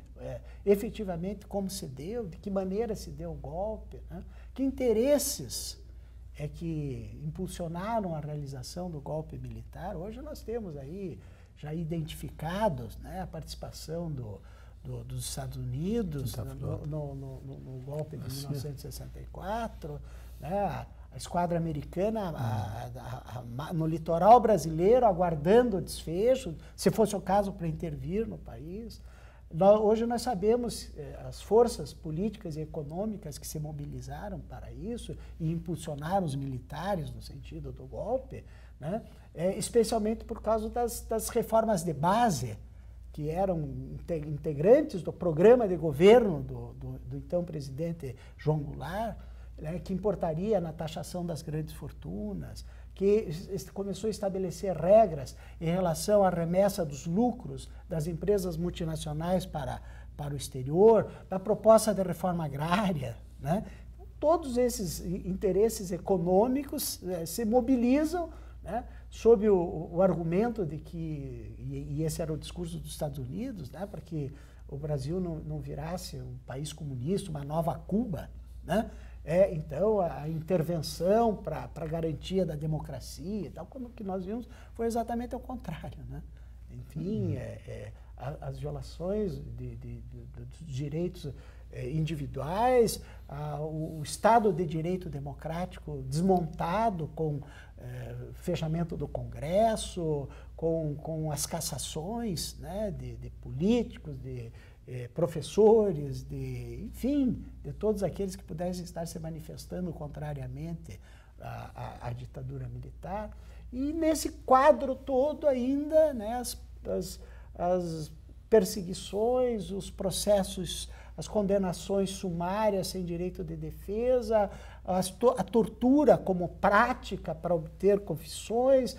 efetivamente como se deu, de que maneira se deu o golpe, né, que interesses é que impulsionaram a realização do golpe militar. Hoje nós temos aí já identificados, né, a participação dos Estados Unidos no golpe de 1964, né, a esquadra americana no litoral brasileiro aguardando o desfecho, se fosse o caso, para intervir no país. Hoje nós sabemos as forças políticas e econômicas que se mobilizaram para isso e impulsionaram os militares no sentido do golpe, né, especialmente por causa das reformas de base, que eram integrantes do programa de governo do então presidente João Goulart, né, que importaria na taxação das grandes fortunas, que começou a estabelecer regras em relação à remessa dos lucros das empresas multinacionais para o exterior, da proposta de reforma agrária, né? Todos esses interesses econômicos se mobilizam, né, sob o argumento de que, e esse era o discurso dos Estados Unidos, né, para que o Brasil não virasse um país comunista, uma nova Cuba, né? Então, a intervenção para a garantia da democracia, tal, como que nós vimos, foi exatamente ao contrário, né? Enfim, as violações dos direitos individuais, o Estado de Direito Democrático desmontado com fechamento do Congresso, com as cassações, né, de políticos, de professores, enfim, de todos aqueles que pudessem estar se manifestando contrariamente à ditadura militar. E nesse quadro todo ainda, né, as perseguições, os processos, as condenações sumárias sem direito de defesa, a tortura como prática para obter confissões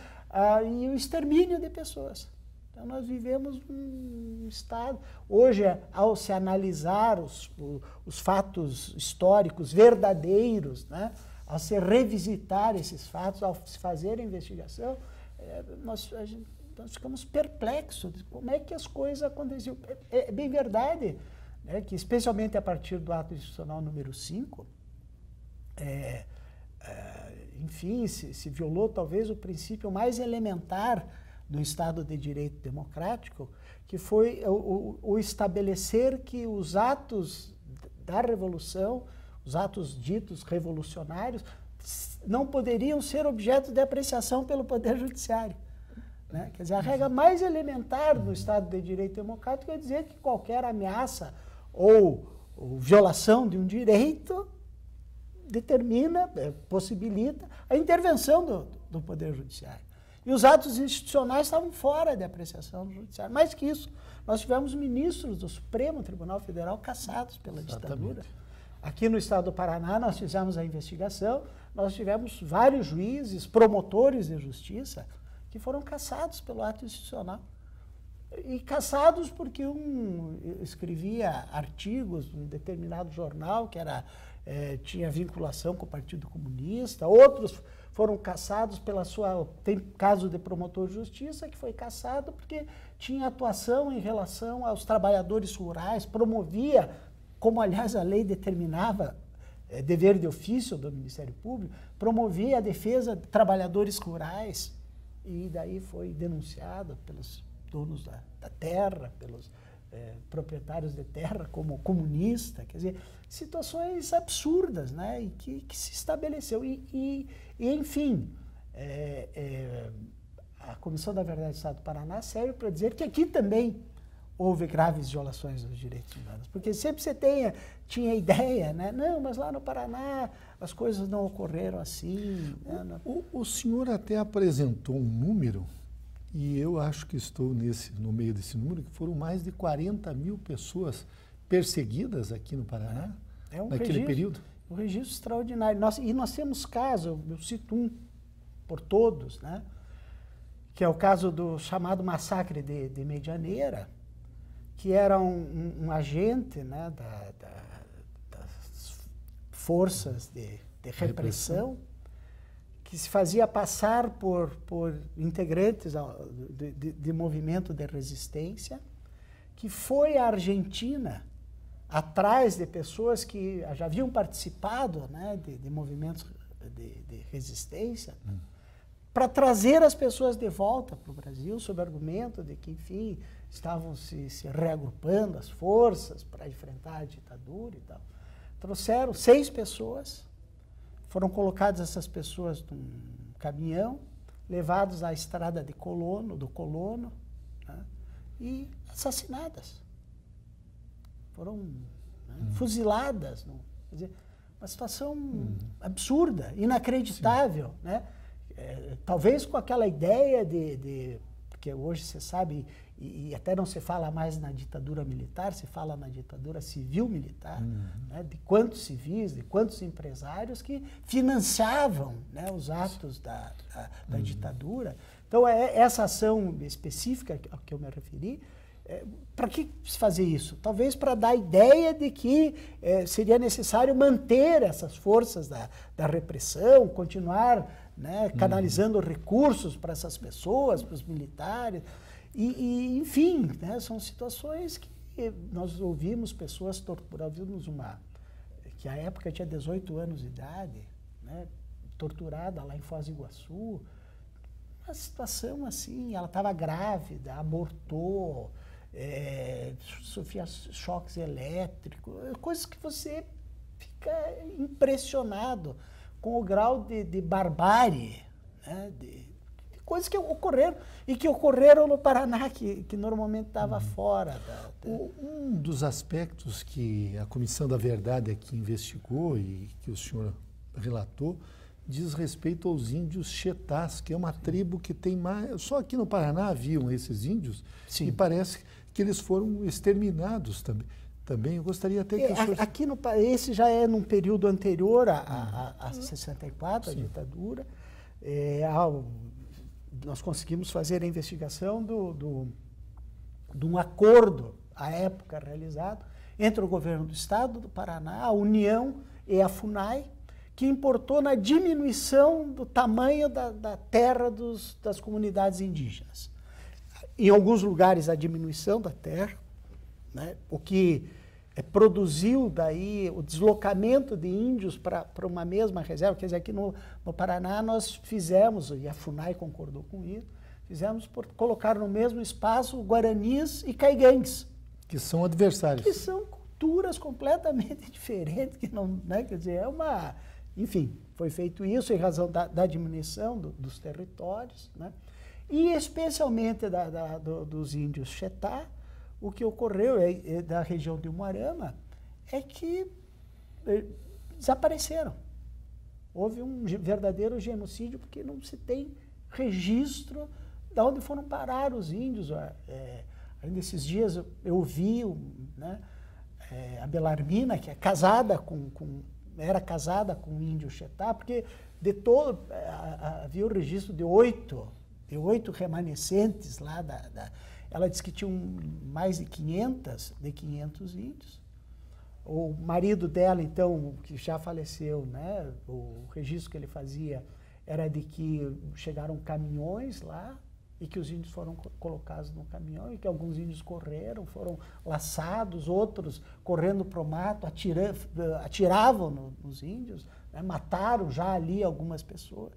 e o extermínio de pessoas. Então, nós vivemos um estado... Hoje, ao se analisar os fatos históricos verdadeiros, né, ao se revisitar esses fatos, ao se fazer a investigação, nós ficamos perplexos de como é que as coisas aconteciam. É bem verdade, né, que, especialmente a partir do ato institucional número 5, enfim, se violou talvez o princípio mais elementar do Estado de Direito Democrático, que foi o estabelecer que os atos da Revolução, os atos ditos revolucionários, não poderiam ser objeto de apreciação pelo Poder Judiciário, né? Quer dizer, a regra mais elementar do Estado de Direito Democrático é dizer que qualquer ameaça ou violação de um direito determina, possibilita a intervenção do Poder Judiciário. E os atos institucionais estavam fora de apreciação do Judiciário. Mais que isso, nós tivemos ministros do Supremo Tribunal Federal cassados pela ditadura. Aqui no estado do Paraná, nós fizemos a investigação, nós tivemos vários juízes, promotores de justiça, que foram cassados pelo ato institucional. E cassados porque escrevia artigos em um determinado jornal que tinha vinculação com o Partido Comunista, outros foram cassados tem caso de promotor de justiça que foi cassado porque tinha atuação em relação aos trabalhadores rurais, promovia, como aliás a lei determinava, dever de ofício do Ministério Público, promovia a defesa de trabalhadores rurais e daí foi denunciado pelos donos da terra, pelos proprietários de terra como comunista, quer dizer, situações absurdas, né, e que se estabeleceu. E enfim, a Comissão da Verdade do Estado do Paraná serve para dizer que aqui também houve graves violações dos direitos humanos, porque sempre você tinha ideia, né, não, mas lá no Paraná as coisas não ocorreram assim. Né, o senhor até apresentou um número, e eu acho que estou no meio desse número, que foram mais de 40 mil pessoas perseguidas aqui no Paraná, naquele período. Um registro extraordinário. Nós temos casos, eu cito um por todos, né, que é o caso do chamado massacre de Medianeira, que era um agente, né, das forças de repressão, que se fazia passar por integrantes de movimento de resistência, que foi à Argentina atrás de pessoas que já haviam participado, né, de movimentos de resistência, para trazer as pessoas de volta para o Brasil, sob o argumento de que, enfim, estavam se reagrupando as forças para enfrentar a ditadura e tal. Trouxeram 6 pessoas, foram colocadas essas pessoas num caminhão, levados à estrada do Colono, né, e assassinadas. Foram fuziladas. Quer dizer, uma situação absurda, inacreditável, né? Talvez com aquela ideia porque hoje você sabe, e até não se fala mais na ditadura militar, se fala na ditadura civil-militar, né, de quantos civis, de quantos empresários que financiavam, né, os atos da ditadura. Então, essa ação específica a que eu me referi, para que se fazer isso? Talvez para dar a ideia de que seria necessário manter essas forças da repressão, continuar, né, canalizando recursos para essas pessoas, para os militares. E enfim, né, são situações que nós ouvimos pessoas torturadas. Ouvimos que à época tinha 18 anos de idade, né, torturada lá em Foz do Iguaçu. Uma situação assim, ela estava grávida, abortou, sofria choques elétricos, coisas que você fica impressionado com o grau de barbárie, né, de coisas que ocorreram, e que ocorreram no Paraná, que normalmente estava fora. Um dos aspectos que a Comissão da Verdade aqui investigou e que o senhor relatou diz respeito aos índios Chetás, que é uma tribo que tem mais... Só aqui no Paraná haviam esses índios. Sim. E parece que eles foram exterminados também. Eu gostaria até que o senhor... Aqui esse já é num período anterior a 64, a ditadura. Nós conseguimos fazer a investigação de um acordo, à época realizado, entre o governo do Estado do Paraná, a União e a FUNAI, que importou na diminuição do tamanho da terra das comunidades indígenas. Em alguns lugares, a diminuição da terra, né, o que produziu daí o deslocamento de índios para uma mesma reserva. Quer dizer, aqui no Paraná nós fizemos, e a FUNAI concordou com isso, fizemos por colocar no mesmo espaço guaranis e caigangues. Que são adversários. Que são culturas completamente diferentes, que não, né, quer dizer, enfim, foi feito isso em razão da diminuição dos territórios, né? E especialmente dos índios Chetá. O que ocorreu da região de Umuarama é que desapareceram. Houve um verdadeiro genocídio, porque não se tem registro de onde foram parar os índios. Ainda esses dias eu vi, né, a Belarmina, que é casada era casada com um índio Chetá, porque havia o registro de oito remanescentes lá ela disse que tinha mais de 500 índios. O marido dela, então, que já faleceu, né, o registro que ele fazia era de que chegaram caminhões lá e que os índios foram colocados no caminhão e que alguns índios correram, foram laçados, outros correndo para o mato, atiravam nos índios, né, mataram já ali algumas pessoas.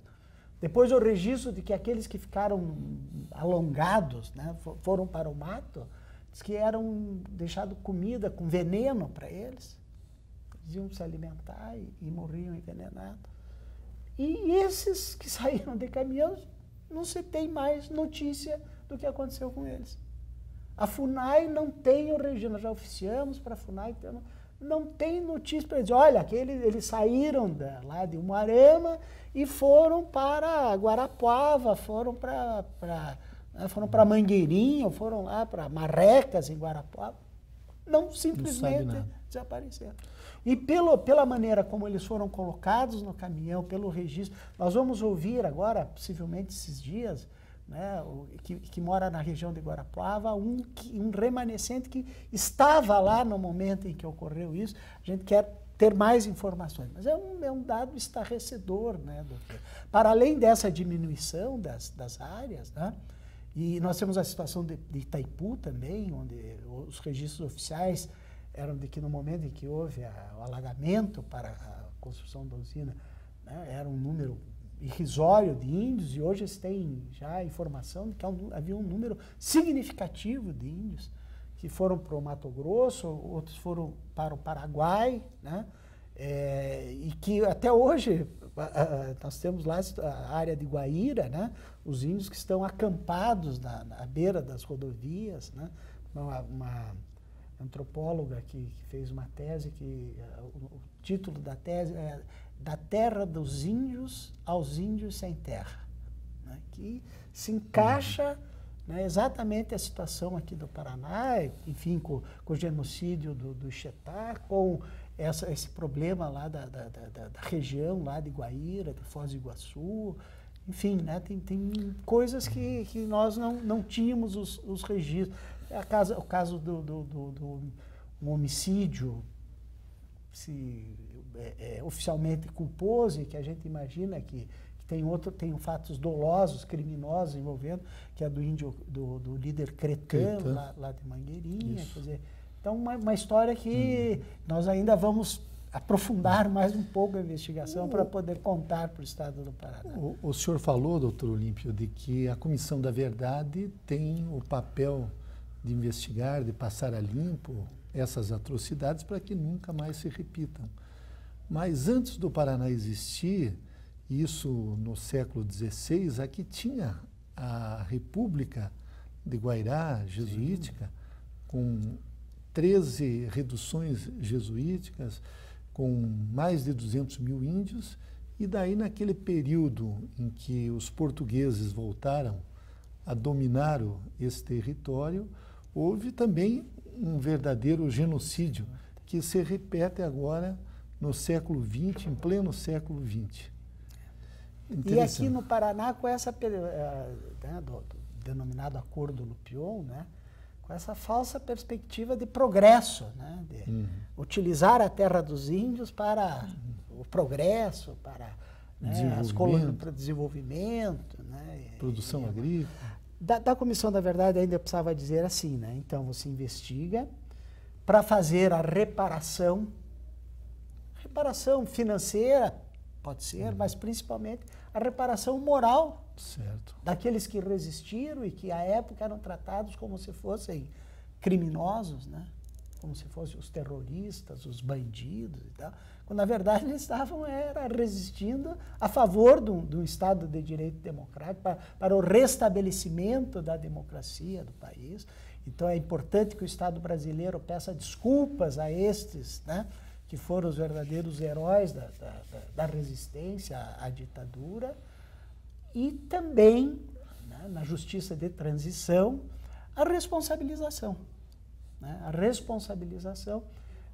Depois o registro de que aqueles que ficaram alongados, né, foram para o mato, diz que eram deixados comida com veneno para eles. Eles iam se alimentar e morriam envenenados. E esses que saíram de caminhão, não se tem mais notícia do que aconteceu com eles. A FUNAI não tem o registro, nós já oficiamos para a FUNAI, não tem notícia para dizer, olha, eles saíram lá de Umuarama e foram para Guarapuava, foram para Mangueirinho, foram lá para Marrecas, em Guarapuava. Não, simplesmente desapareceram. E pela maneira como eles foram colocados no caminhão, pelo registro, nós vamos ouvir agora, possivelmente esses dias, né, que mora na região de Guarapuava, um remanescente que estava lá no momento em que ocorreu isso. A gente quer ter mais informações, mas é um dado estarrecedor, né, doutor? Para além dessa diminuição das áreas, né, e nós temos a situação de Itaipu também, onde os registros oficiais eram de que no momento em que houve o alagamento para a construção da usina, né, era um número irrisório de índios, e hoje se tem já a informação de que havia um número significativo de índios que foram para o Mato Grosso, outros foram para o Paraguai, né? E que até hoje nós temos lá a área de Guaíra, né? Os índios que estão acampados na beira das rodovias, né? Uma antropóloga que fez uma tese, o título da tese é Da Terra dos Índios aos Índios Sem Terra, né? Que se encaixa, né, exatamente a situação aqui do Paraná, enfim, com o genocídio do Ixetá, com esse problema lá da região lá de Guaíra, de Foz do Iguaçu, enfim, né, tem coisas que nós não tínhamos os registros. O caso do homicídio oficialmente culposo, e que a gente imagina que tem fatos dolosos, criminosos envolvendo, que é do índio, do líder cretano, lá de Mangueirinha. Quer dizer, então, uma história que nós ainda vamos aprofundar mais um pouco a investigação para poder contar para o Estado do Paraná. O senhor falou, doutor Olímpio, de que a Comissão da Verdade tem o papel de investigar, de passar a limpo essas atrocidades para que nunca mais se repitam. Mas antes do Paraná existir, isso no século XVI, aqui tinha a República de Guairá, jesuítica, com 13 reduções jesuíticas, com mais de 200 mil índios, e daí naquele período em que os portugueses voltaram a dominar esse território, houve também um verdadeiro genocídio, que se repete agora no século XX, em pleno século XX. E aqui no Paraná, com essa, né, do denominado Acordo Lupion, né, com essa falsa perspectiva de progresso, né, de utilizar a terra dos índios para o progresso, para, né, as colônias para o desenvolvimento. Né, produção agrícola. Da Comissão da Verdade ainda precisava dizer assim, né, então você investiga para fazer a reparação financeira, pode ser, mas principalmente a reparação moral, certo, daqueles que resistiram e que à época eram tratados como se fossem criminosos, né? Como se fossem os terroristas, os bandidos e tal, quando na verdade eles estavam resistindo a favor de um Estado de direito democrático, para o restabelecimento da democracia do país. Então é importante que o Estado brasileiro peça desculpas a estes, né, que foram os verdadeiros heróis da resistência à ditadura, e também, né, na justiça de transição, a responsabilização, né, a responsabilização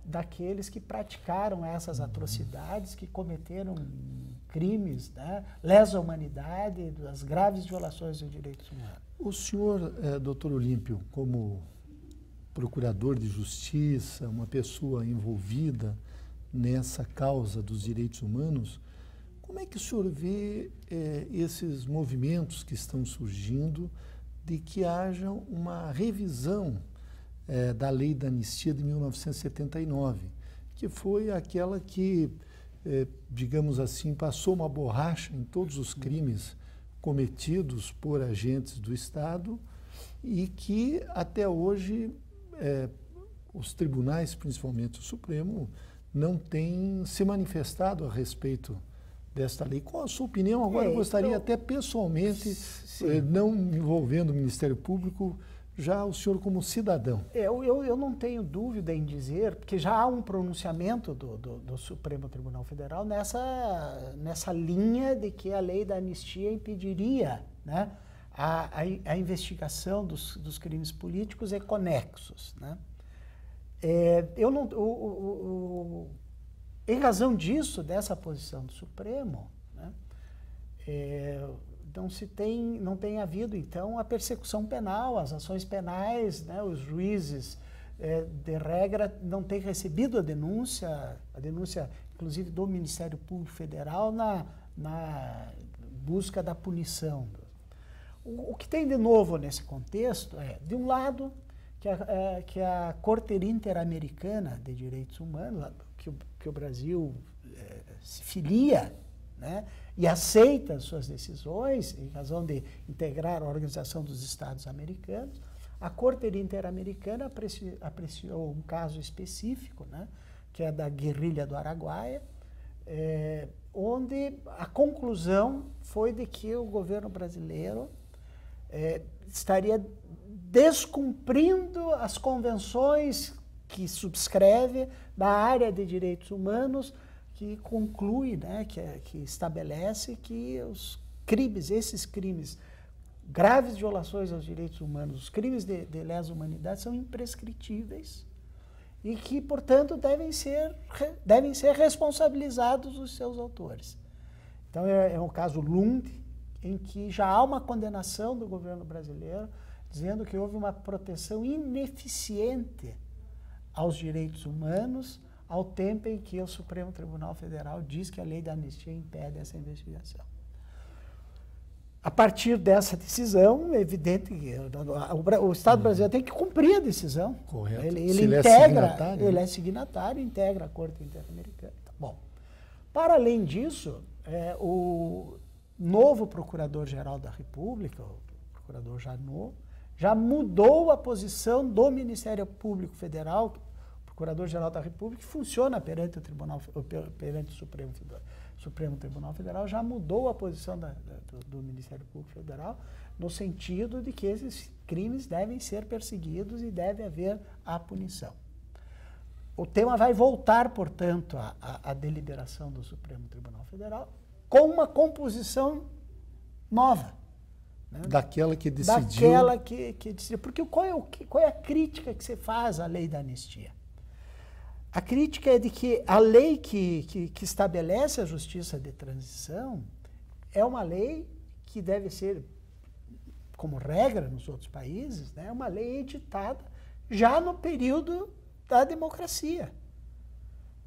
daqueles que praticaram essas atrocidades, que cometeram crimes, né, lesa humanidade, das graves violações dos direitos humanos. O senhor, doutor Olímpio, como procurador de justiça, uma pessoa envolvida nessa causa dos direitos humanos, como é que o senhor vê esses movimentos que estão surgindo de que haja uma revisão da lei da anistia de 1979, que foi aquela que, digamos assim, passou uma borracha em todos os crimes cometidos por agentes do Estado e que até hoje os tribunais, principalmente o Supremo, não têm se manifestado a respeito desta lei. Qual a sua opinião? Agora eu gostaria até pessoalmente, não envolvendo o Ministério Público, já o senhor como cidadão. Eu não tenho dúvida em dizer, porque já há um pronunciamento do Supremo Tribunal Federal nessa linha de que a lei da anistia impediria, né, a investigação dos crimes políticos e conexos, né? Em razão disso, dessa posição do Supremo, né, não tem havido, então, a persecução penal, as ações penais, né, os juízes, de regra, não têm recebido a denúncia, inclusive, do Ministério Público Federal na busca da punição. O que tem de novo nesse contexto é, de um lado, que a Corte Interamericana de Direitos Humanos, que o Brasil se filia, né, e aceita as suas decisões, em razão de integrar a Organização dos Estados Americanos, a Corte Interamericana apreciou um caso específico, né, que é da guerrilha do Araguaia, onde a conclusão foi de que o governo brasileiro estaria descumprindo as convenções que subscreve da área de direitos humanos, que conclui, né, que estabelece que esses crimes, graves violações aos direitos humanos, os crimes de lesa humanidade são imprescritíveis e que, portanto, devem ser responsabilizados os seus autores. Então, é um caso Lund, em que já há uma condenação do governo brasileiro, dizendo que houve uma proteção ineficiente aos direitos humanos, ao tempo em que o Supremo Tribunal Federal diz que a lei da anistia impede essa investigação. A partir dessa decisão, é evidente que o Estado brasileiro tem que cumprir a decisão. Correto. Ele integra, ele é signatário, integra a Corte Interamericana. Bom, para além disso, o novo Procurador-Geral da República, o Procurador Janot, já mudou a posição do Ministério Público Federal, Procurador-Geral da República, que funciona perante o Supremo Tribunal Federal, já mudou a posição do Ministério Público Federal, no sentido de que esses crimes devem ser perseguidos e deve haver a punição. O tema vai voltar, portanto, à deliberação do Supremo Tribunal Federal, com uma composição nova. Né? Daquela que decidiu. Daquela que decidiu. Porque qual é a crítica que se faz à lei da anistia? A crítica é de que a lei que estabelece a justiça de transição é uma lei que deve ser, como regra nos outros países, né, uma lei editada já no período da democracia,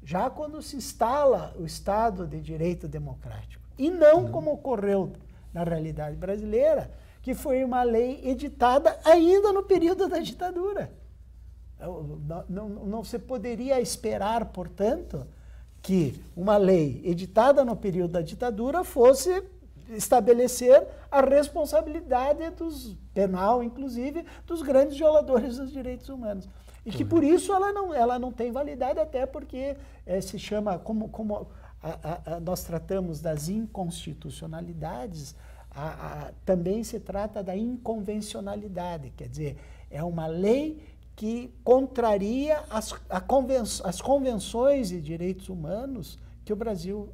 já quando se instala o Estado de Direito Democrático. E não como ocorreu na realidade brasileira, que foi uma lei editada ainda no período da ditadura. Não se poderia esperar, portanto, que uma lei editada no período da ditadura fosse estabelecer a responsabilidade penal, inclusive, dos grandes violadores dos direitos humanos. E que, por isso, ela não tem validade, até porque se chama, como nós tratamos das inconstitucionalidades, também se trata da inconvencionalidade, quer dizer, é uma lei que contraria as convenções de direitos humanos que o Brasil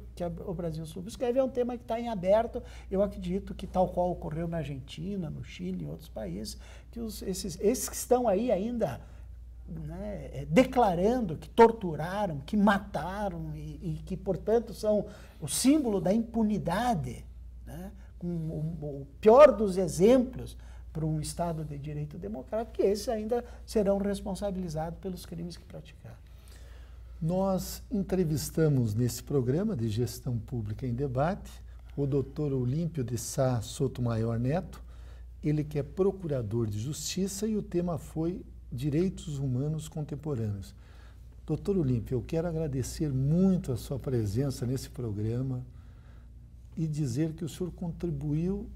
subscreve. É um tema que está em aberto. Eu acredito que, tal qual ocorreu na Argentina, no Chile e em outros países, que esses que estão aí ainda, né, declarando que torturaram, que mataram e que, portanto, são o símbolo da impunidade, né, com o pior dos exemplos para um Estado de direito democrático, que esses ainda serão responsabilizados pelos crimes que praticaram. Nós entrevistamos nesse programa de Gestão Pública em Debate o Dr. Olímpio de Sá Sotomayor Neto, ele que é Procurador de Justiça, e o tema foi Direitos Humanos Contemporâneos. Dr. Olímpio, eu quero agradecer muito a sua presença nesse programa e dizer que o senhor contribuiu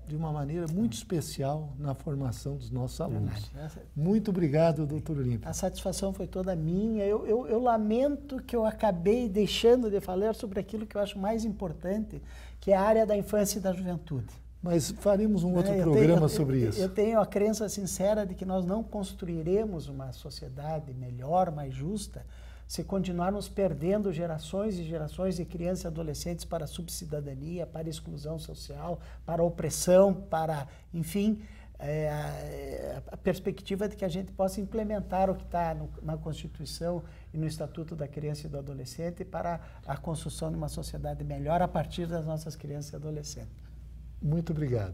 de uma maneira muito especial na formação dos nossos alunos. Muito obrigado, doutor Olímpio. A satisfação foi toda minha. Eu lamento que eu acabei deixando de falar sobre aquilo que eu acho mais importante, que é a área da infância e da juventude. Mas faremos um outro programa sobre isso. Eu tenho a crença sincera de que nós não construiremos uma sociedade melhor, mais justa, se continuarmos perdendo gerações e gerações de crianças e adolescentes para a subcidadania, para a exclusão social, para a opressão, para, enfim, a perspectiva de que a gente possa implementar o que está na Constituição e no Estatuto da Criança e do Adolescente para a construção de uma sociedade melhor a partir das nossas crianças e adolescentes. Muito obrigado.